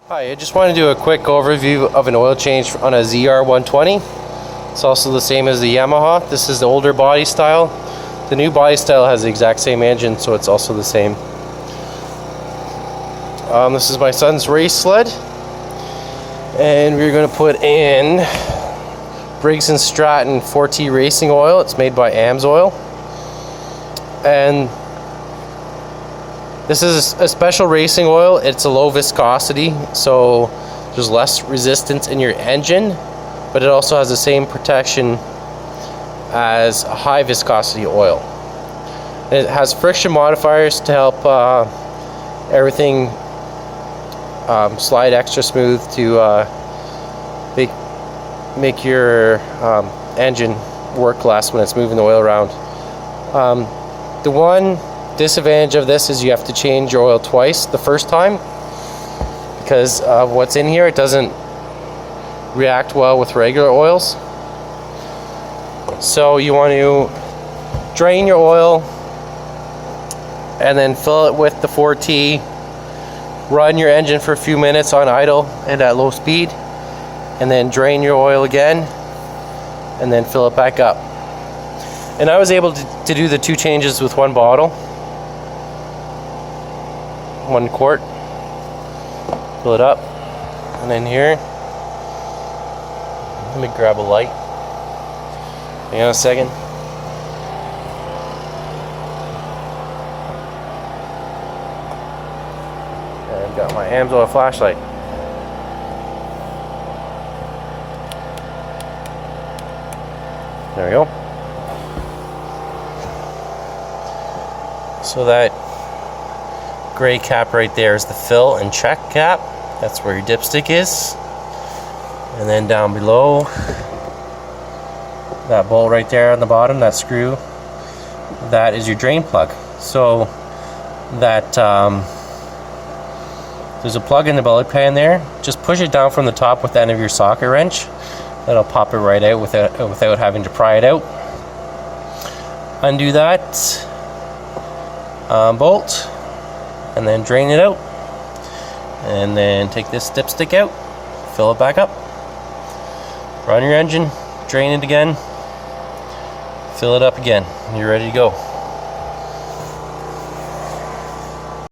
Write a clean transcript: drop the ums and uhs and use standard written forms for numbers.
Hi, I just want to do a quick overview of an oil change on a ZR120. It's also the same as the Yamaha. This is the older body style. The new body style has the exact same engine, so it's also the same. This is my son's race sled, and we're going to put in Briggs & Stratton 4T racing oil. It's made by AMSOIL, and this is a special racing oil. It's a low viscosity, so there's less resistance in your engine, but it also has the same protection as a high viscosity oil. It has friction modifiers to help everything slide extra smooth to make your engine work less when it's moving the oil around. The one disadvantage of this is you have to change your oil twice. The first time, because of what's in here, it doesn't react well with regular oils. So you want to drain your oil and then fill it with the 4T. Run your engine for a few minutes on idle and at low speed, and then drain your oil again and then fill it back up. And I was able to do the two changes with one bottle. 1 quart, fill it up, and then here, let me grab a light. Hang on a second. And I've got my AMSOIL flashlight. There we go. So that gray cap right there is the fill and check cap. That's where your dipstick is. And then down below, that bolt right there on the bottom, that screw, that is your drain plug. So that there's a plug in the belly pan there. Just push it down from the top with the end of your socket wrench. That'll pop it right out without having to pry it out. Undo that bolt, and then drain it out, and then take this dipstick out, fill it back up, run your engine, drain it again, fill it up again, and you're ready to go.